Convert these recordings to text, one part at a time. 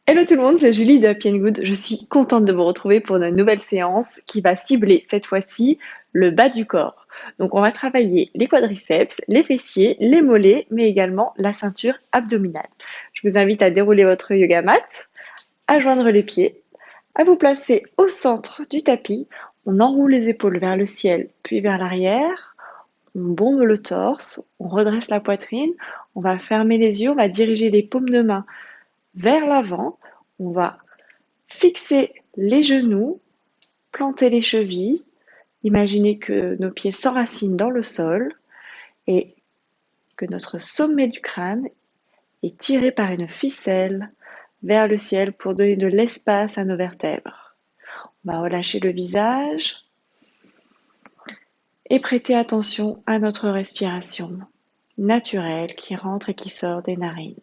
Hello tout le monde, c'est Julie de Happy and Good. Je suis contente de vous retrouver pour une nouvelle séance qui va cibler cette fois-ci le bas du corps. Donc on va travailler les quadriceps, les fessiers, les mollets, mais également la ceinture abdominale. Je vous invite à dérouler votre yoga mat, à joindre les pieds, à vous placer au centre du tapis. On enroule les épaules vers le ciel, puis vers l'arrière. On bombe le torse, on redresse la poitrine, on va fermer les yeux, on va diriger les paumes de main vers l'avant. On va fixer les genoux, planter les chevilles, imaginez que nos pieds s'enracinent dans le sol et que notre sommet du crâne est tiré par une ficelle vers le ciel pour donner de l'espace à nos vertèbres. On va relâcher le visage et prêter attention à notre respiration naturelle qui rentre et qui sort des narines.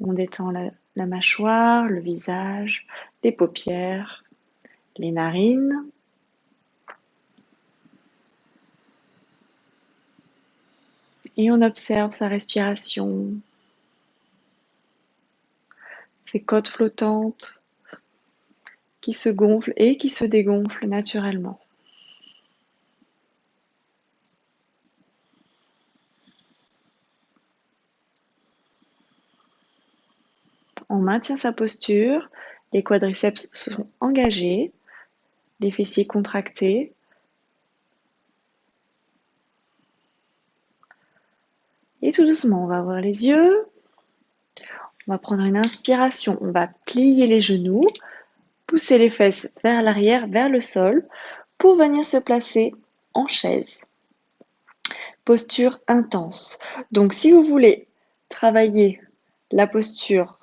On détend la mâchoire, le visage, les paupières, les narines. Et on observe sa respiration, ses côtes flottantes qui se gonflent et qui se dégonflent naturellement. On maintient sa posture, les quadriceps sont engagés, les fessiers contractés. Et tout doucement, on va ouvrir les yeux. On va prendre une inspiration, on va plier les genoux, pousser les fesses vers l'arrière, vers le sol, pour venir se placer en chaise. Posture intense. Donc si vous voulez travailler la posture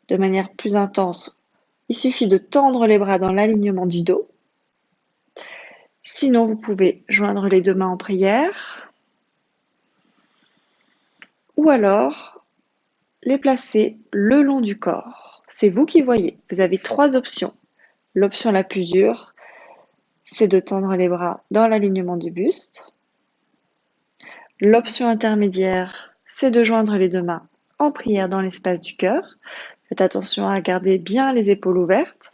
de manière plus intense, il suffit de tendre les bras dans l'alignement du dos. Sinon, vous pouvez joindre les deux mains en prière ou alors les placer le long du corps. C'est vous qui voyez. Vous avez trois options. L'option la plus dure, c'est de tendre les bras dans l'alignement du buste. L'option intermédiaire, c'est de joindre les deux mains en prière dans l'espace du cœur. Faites attention à garder bien les épaules ouvertes.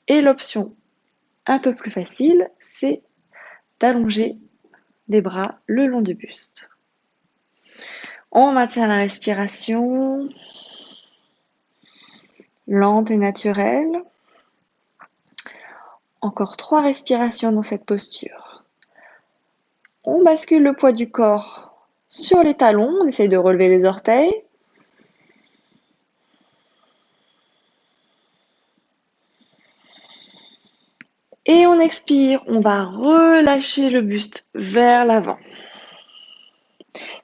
Et l'option un peu plus facile, c'est d'allonger les bras le long du buste. On maintient la respiration lente et naturelle. Encore 3 respirations dans cette posture. On bascule le poids du corps sur les talons, on essaye de relever les orteils. Et on expire, on va relâcher le buste vers l'avant.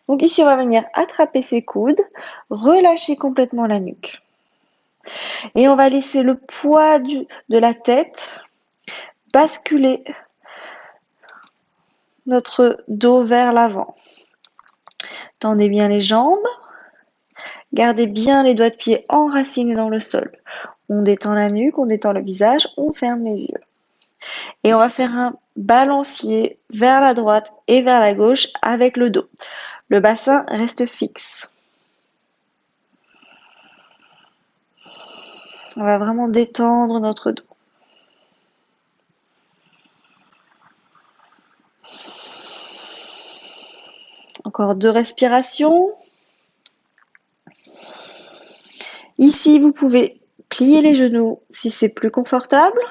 Donc ici, on va venir attraper ses coudes, relâcher complètement la nuque. Et on va laisser le poids de la tête basculer notre dos vers l'avant. Tendez bien les jambes, gardez bien les doigts de pied enracinés dans le sol. On détend la nuque, on détend le visage, on ferme les yeux. Et on va faire un balancier vers la droite et vers la gauche avec le dos. Le bassin reste fixe. On va vraiment détendre notre dos. Encore 2 respirations. Ici, vous pouvez plier les genoux si c'est plus confortable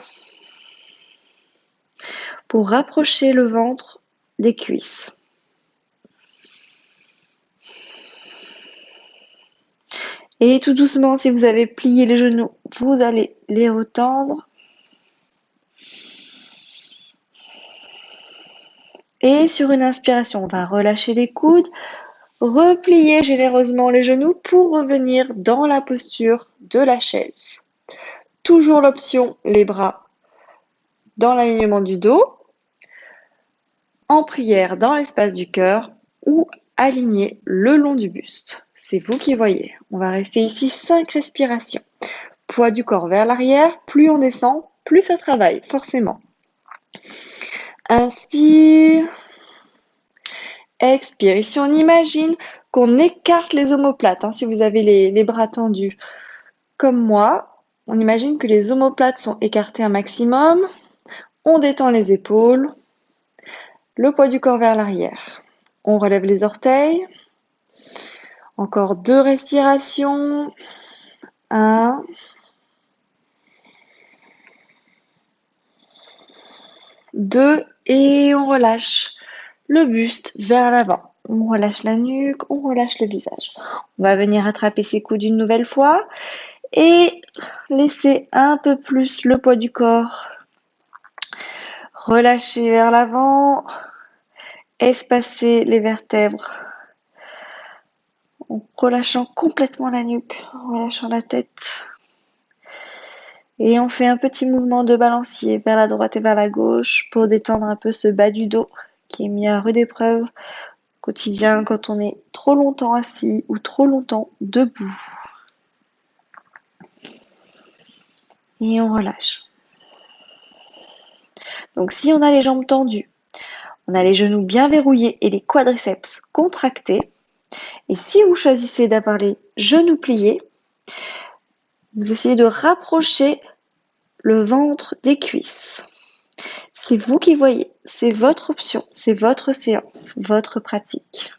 pour rapprocher le ventre des cuisses. Et tout doucement, si vous avez plié les genoux, vous allez les retendre. Et sur une inspiration, on va relâcher les coudes, replier généreusement les genoux pour revenir dans la posture de la chaise. Toujours l'option, les bras dans l'alignement du dos, en prière dans l'espace du cœur ou alignés le long du buste. C'est vous qui voyez. On va rester ici 5 respirations. Poids du corps vers l'arrière, plus on descend, plus ça travaille, forcément. Inspire. Expire. Ici, on imagine qu'on écarte les omoplates, si vous avez les bras tendus. comme moi, on imagine que les omoplates sont écartés un maximum. On détend les épaules, le poids du corps vers l'arrière. On relève les orteils. Encore 2 respirations. 1. 2 et on relâche le buste vers l'avant. On relâche la nuque, on relâche le visage. On va venir attraper ses coudes une nouvelle fois et laisser un peu plus le poids du corps. Relâcher vers l'avant, espacer les vertèbres en relâchant complètement la nuque, en relâchant la tête. Et on fait un petit mouvement de balancier vers la droite et vers la gauche pour détendre un peu ce bas du dos qui est mis à rude épreuve au quotidien quand on est trop longtemps assis ou trop longtemps debout. Et on relâche. Donc si on a les jambes tendues, on a les genoux bien verrouillés et les quadriceps contractés. Et si vous choisissez d'avoir les genoux pliés, vous essayez de rapprocher le ventre des cuisses. C'est vous qui voyez, c'est votre option, c'est votre séance, votre pratique.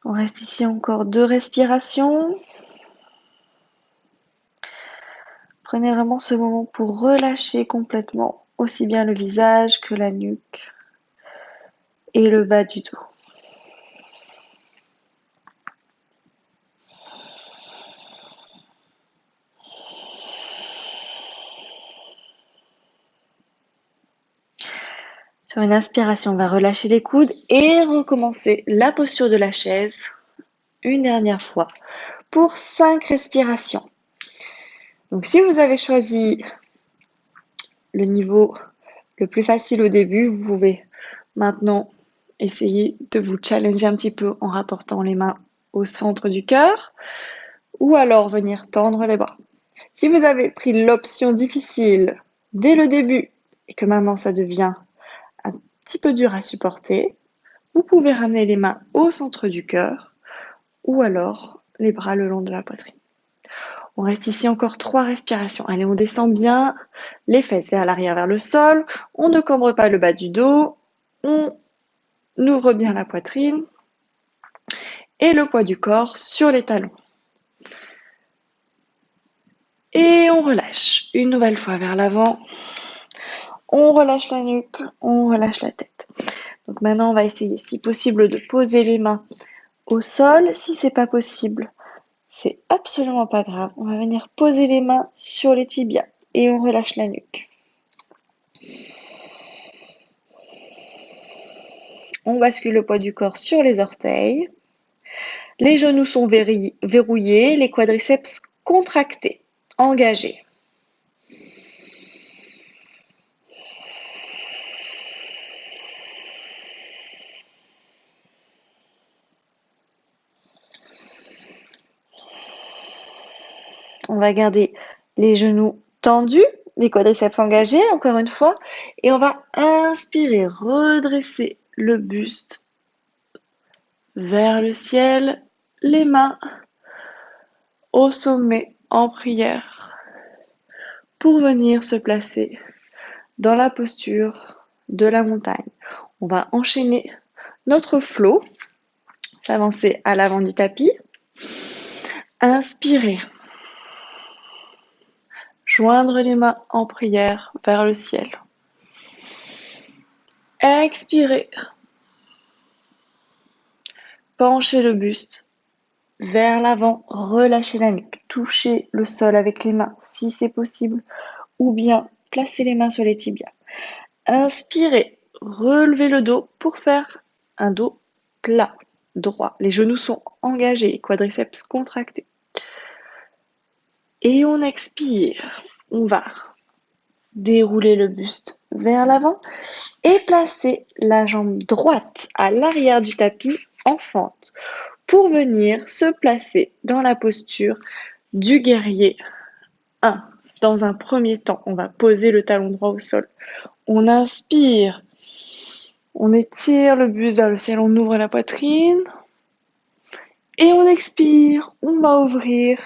On reste ici encore 2 respirations. Prenez vraiment ce moment pour relâcher complètement aussi bien le visage que la nuque et le bas du dos. Sur une inspiration, on va relâcher les coudes et recommencer la posture de la chaise une dernière fois pour 5 respirations. Donc si vous avez choisi le niveau le plus facile au début, vous pouvez maintenant essayer de vous challenger un petit peu en rapportant les mains au centre du cœur ou alors venir tendre les bras. Si vous avez pris l'option difficile dès le début et que maintenant ça devient un petit peu dur à supporter, vous pouvez ramener les mains au centre du cœur ou alors les bras le long de la poitrine. On reste ici encore 3 respirations. Allez, on descend bien les fesses vers l'arrière, vers le sol. On ne cambre pas le bas du dos. On ouvre bien la poitrine et le poids du corps sur les talons. Et on relâche une nouvelle fois vers l'avant. On relâche la nuque, on relâche la tête. Donc maintenant, on va essayer, si possible, de poser les mains au sol. Si c'est pas possible, c'est absolument pas grave. On va venir poser les mains sur les tibias et on relâche la nuque. On bascule le poids du corps sur les orteils. Les genoux sont verrouillés, les quadriceps contractés, engagés. On va garder les genoux tendus, les quadriceps engagés, encore une fois. Et on va inspirer, redresser le buste vers le ciel, les mains au sommet en prière pour venir se placer dans la posture de la montagne. On va enchaîner notre flow, s'avancer à l'avant du tapis, inspirer, joindre les mains en prière vers le ciel. Expirer, pencher le buste vers l'avant, relâcher la nuque, toucher le sol avec les mains si c'est possible, ou bien placer les mains sur les tibias. Inspirez, relevez le dos pour faire un dos plat, droit. Les genoux sont engagés, quadriceps contractés. Et on expire, on va dérouler le buste vers l'avant et placer la jambe droite à l'arrière du tapis en fente pour venir se placer dans la posture du guerrier 1. Dans un premier temps, on va poser le talon droit au sol. On inspire, on étire le buste vers le ciel, on ouvre la poitrine Et on expire, on va ouvrir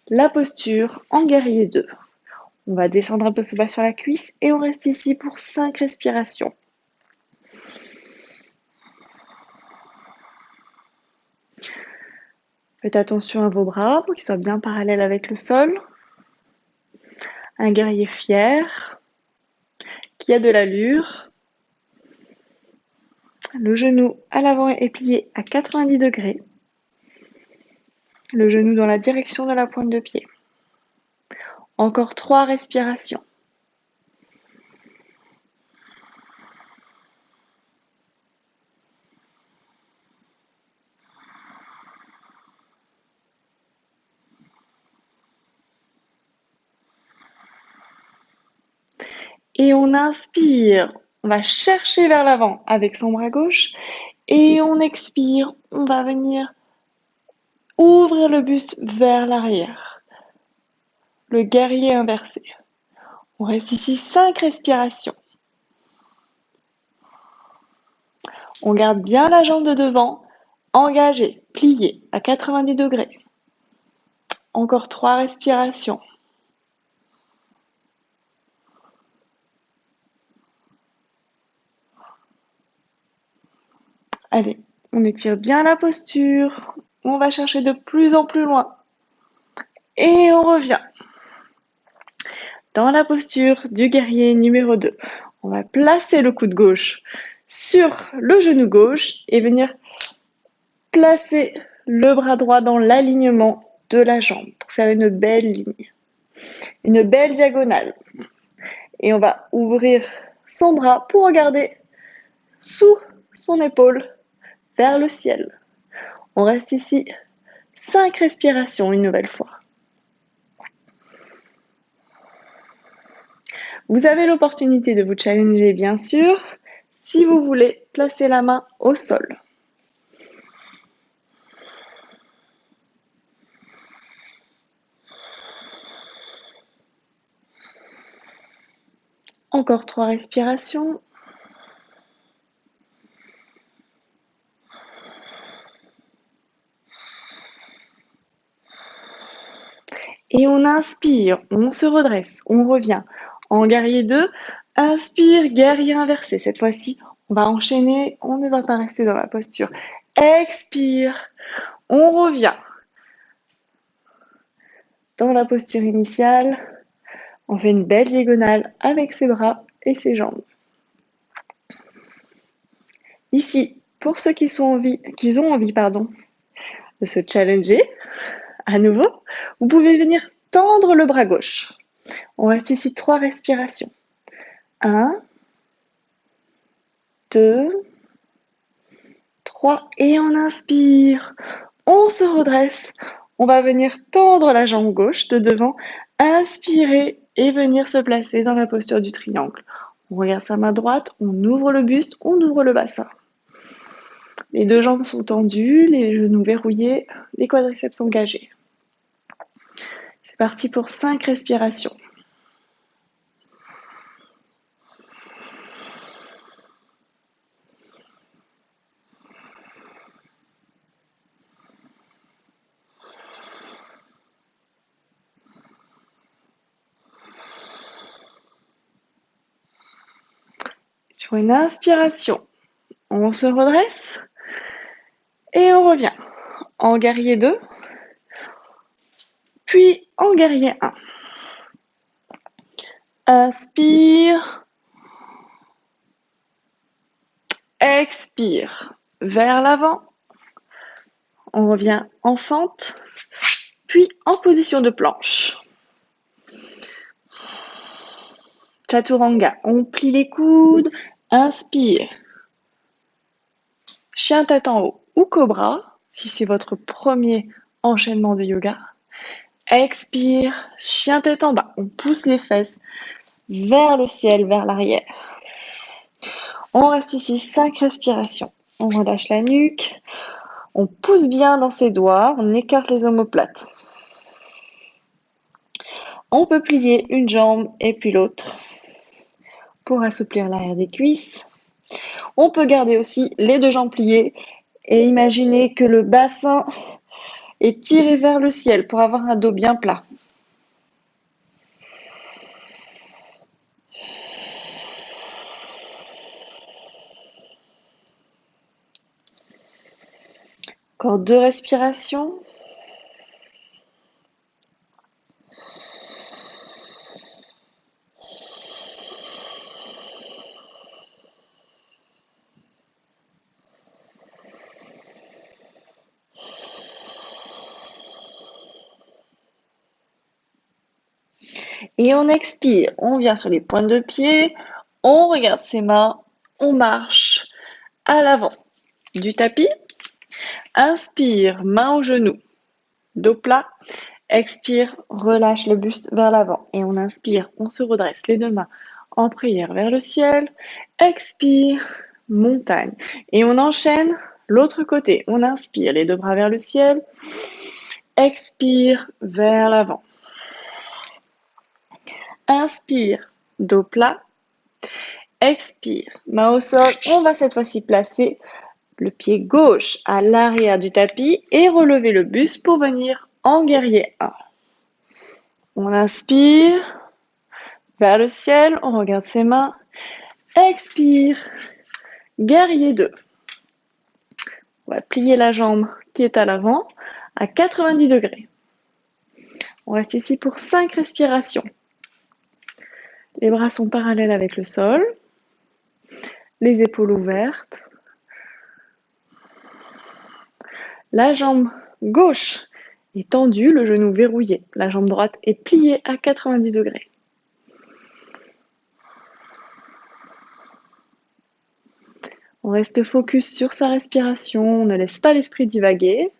la posture en guerrier 2. On va descendre un peu plus bas sur la cuisse et on reste ici pour 5 respirations. Faites attention à vos bras pour qu'ils soient bien parallèles avec le sol. Un guerrier fier, qui a de l'allure. Le genou à l'avant est plié à 90 degrés. Le genou dans la direction de la pointe de pied. Encore 3 respirations. Et on inspire. On va chercher vers l'avant avec son bras gauche. Et on expire. On va venir ouvrir le buste vers l'arrière. Le guerrier inversé. On reste ici 5 respirations. On garde bien la jambe de devant, engagée, pliée à 90 degrés. Encore 3 respirations. Allez, on étire bien la posture. On va chercher de plus en plus loin. Et on revient dans la posture du guerrier numéro 2. On va placer le coude gauche sur le genou gauche et venir placer le bras droit dans l'alignement de la jambe pour faire une belle ligne, une belle diagonale. Et on va ouvrir son bras pour regarder sous son épaule vers le ciel. On reste ici 5 respirations une nouvelle fois. Vous avez l'opportunité de vous challenger, bien sûr, si vous voulez placer la main au sol. Encore 3 respirations. Et on inspire, on se redresse, on revient en guerrier 2. Inspire, guerrier inversé. Cette fois-ci, on va enchaîner, on ne va pas rester dans la posture. Expire, on revient dans la posture initiale. On fait une belle diagonale avec ses bras et ses jambes. Ici, pour ceux qui ont envie, de se challenger, à nouveau, vous pouvez venir tendre le bras gauche. On reste ici 3 respirations. 1, 2, 3 et on inspire. On se redresse. On va venir tendre la jambe gauche de devant, inspirer et venir se placer dans la posture du triangle. On regarde sa main droite, on ouvre le buste, on ouvre le bassin. Les 2 jambes sont tendues, les genoux verrouillés, les quadriceps engagés. C'est parti pour 5 respirations. Sur une inspiration, on se redresse et on revient en guerrier 2, puis en guerrier 1. Inspire, expire, vers l'avant. On revient en fente, puis en position de planche. Chaturanga, on plie les coudes, inspire. Chien tête en haut ou cobra, si c'est votre premier enchaînement de yoga. Expire, chien tête en bas, on pousse les fesses vers le ciel, vers l'arrière. On reste ici 5 respirations. On relâche la nuque, on pousse bien dans ses doigts, on écarte les omoplates. On peut plier une jambe et puis l'autre pour assouplir l'arrière des cuisses. On peut garder aussi les 2 jambes pliées Et imaginez que le bassin est tiré vers le ciel pour avoir un dos bien plat. Encore 2 respirations. Et on expire, on vient sur les pointes de pied, on regarde ses mains, on marche à l'avant du tapis. Inspire, main au genou, dos plat. Expire, relâche le buste vers l'avant. Et on inspire, on se redresse les 2 mains en prière vers le ciel. Expire, montagne. Et on enchaîne l'autre côté. On inspire, les 2 bras vers le ciel. Expire, vers l'avant. Inspire, dos plat. Expire, main au sol. On va cette fois-ci placer le pied gauche à l'arrière du tapis et relever le buste pour venir en guerrier 1. On inspire vers le ciel, on regarde ses mains. Expire, guerrier 2. On va plier la jambe qui est à l'avant à 90 degrés. On reste ici pour 5 respirations. Les bras sont parallèles avec le sol, les épaules ouvertes. La jambe gauche est tendue, le genou verrouillé. La jambe droite est pliée à 90 degrés. On reste focus sur sa respiration, on ne laisse pas l'esprit divaguer.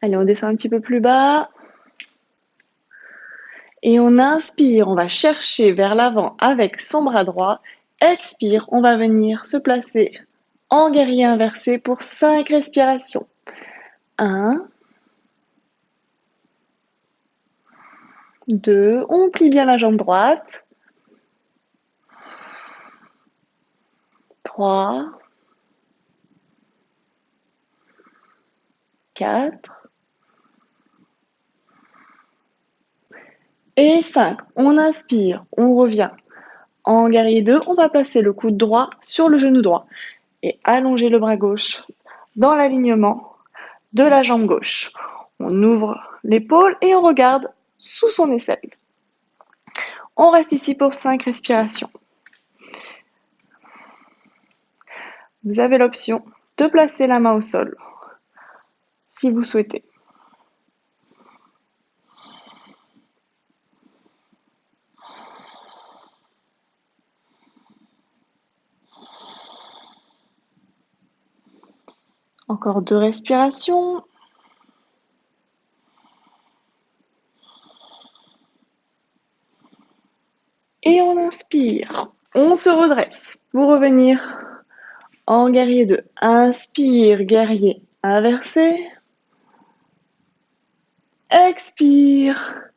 Allez, on descend un petit peu plus bas. Et on inspire, on va chercher vers l'avant avec son bras droit. Expire, on va venir se placer en guerrier inversé pour 5 respirations. 1, 2, on plie bien la jambe droite. 3, 4 et 5. On inspire, on revient. En guerrier 2, on va placer le coude droit sur le genou droit et allonger le bras gauche dans l'alignement de la jambe gauche. On ouvre l'épaule et on regarde sous son aisselle. On reste ici pour 5 respirations. Vous avez l'option de placer la main au sol, si vous souhaitez. Encore 2 respirations. Et on inspire. On se redresse pour revenir en guerrier 2. Inspire, guerrier inversé. Expire.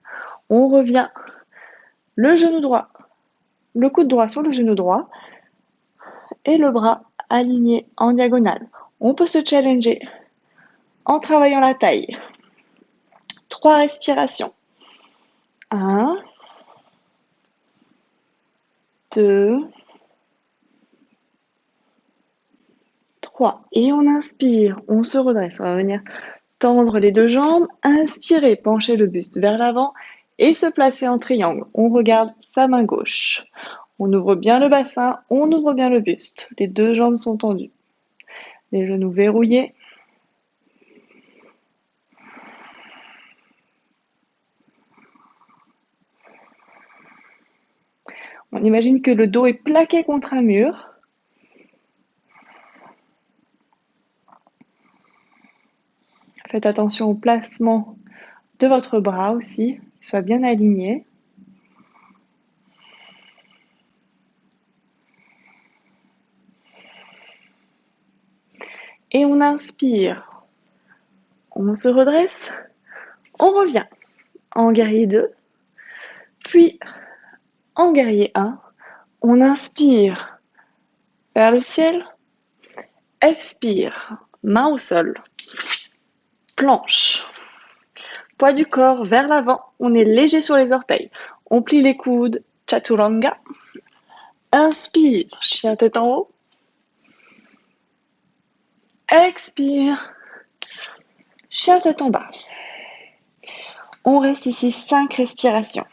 On revient. Le genou droit, le coude droit sur le genou droit et le bras aligné en diagonale. On peut se challenger en travaillant la taille. 3 respirations. 1, 2, 3. Et on inspire, on se redresse. On va venir tendre les 2 jambes. Inspirez, penchez le buste vers l'avant et se placer en triangle. On regarde sa main gauche. On ouvre bien le bassin, on ouvre bien le buste. Les 2 jambes sont tendues. Les genoux verrouillés. On imagine que le dos est plaqué contre un mur. Faites attention au placement de votre bras aussi, qu'il soit bien aligné. Et on inspire. On se redresse. On revient en guerrier 2. Puis, en guerrier 1, on inspire vers le ciel, expire, main au sol, planche. Poids du corps vers l'avant, on est léger sur les orteils. On plie les coudes, chaturanga. Inspire, chien tête en haut. Expire, chien tête en bas. On reste ici 5 respirations.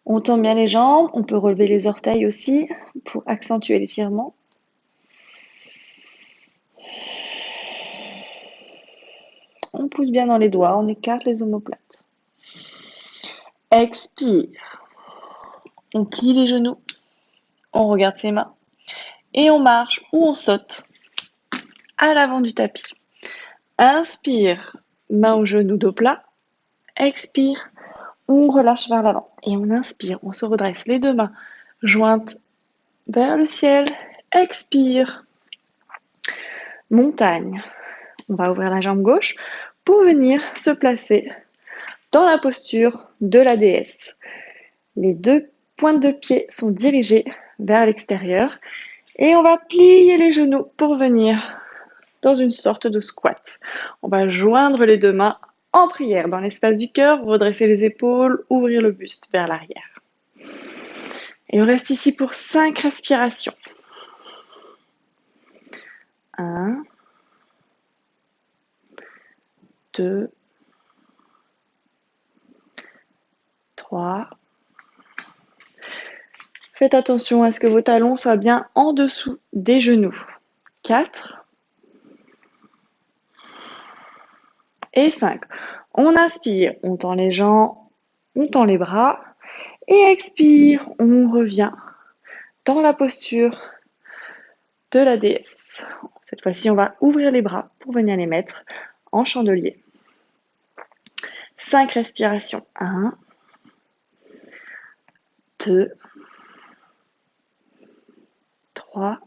On tend bien les jambes, on peut relever les orteils aussi pour accentuer l'étirement. On pousse bien dans les doigts, on écarte les omoplates. Expire. On plie les genoux, on regarde ses mains et on marche ou on saute à l'avant du tapis. Inspire, main au genou, dos plat. Expire, on relâche vers l'avant et on inspire, on se redresse, les deux mains jointes vers le ciel. Expire, montagne. On va ouvrir la jambe gauche pour venir se placer dans la posture de la déesse. Les deux pointes de pied sont dirigées vers l'extérieur et on va plier les genoux pour venir dans une sorte de squat. On va joindre les deux mains en prière dans l'espace du cœur, redresser les épaules, ouvrir le buste vers l'arrière. Et on reste ici pour 5 respirations. 1, 2, 3. Faites attention à ce que vos talons soient bien en dessous des genoux. 4 et 5. On inspire, on tend les jambes, on tend les bras et expire, on revient dans la posture de la déesse. Cette fois-ci, on va ouvrir les bras pour venir les mettre en chandelier. 5 respirations. 1, 2, 3,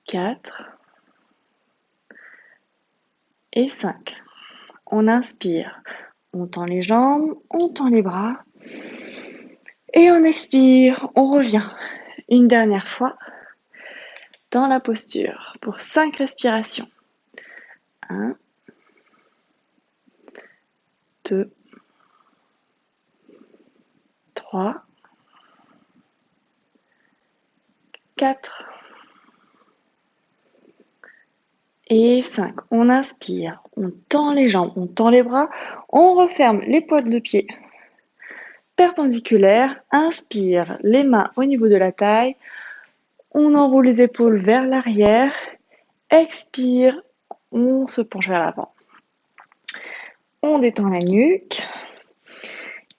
4 et 5. On inspire, on tend les jambes, on tend les bras et on expire, on revient une dernière fois dans la posture pour 5 respirations. 1, 2, 3, 4 et 5. On inspire, on tend les jambes, on tend les bras, on referme les pointes de pied perpendiculaires. Inspire, les mains au niveau de la taille. On enroule les épaules vers l'arrière. Expire, on se penche vers l'avant. On détend la nuque.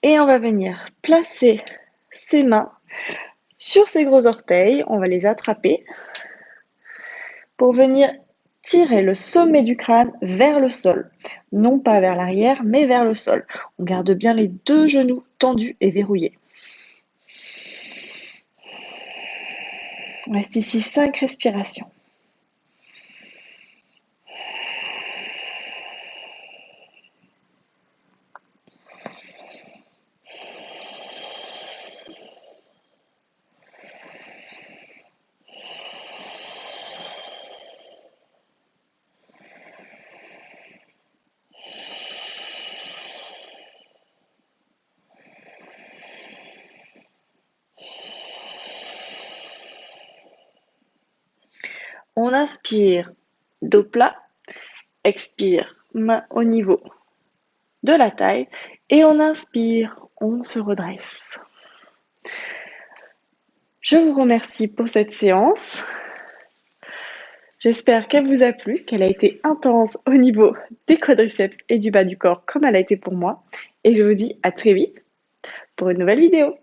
Et on va venir placer ses mains sur ses gros orteils. On va les attraper pour venir tirer le sommet du crâne vers le sol. Non pas vers l'arrière, mais vers le sol. On garde bien les deux genoux tendus et verrouillés. On reste ici 5 respirations. On inspire, dos plat, expire, main au niveau de la taille et on inspire, on se redresse. Je vous remercie pour cette séance. J'espère qu'elle vous a plu, qu'elle a été intense au niveau des quadriceps et du bas du corps comme elle a été pour moi. Et je vous dis à très vite pour une nouvelle vidéo.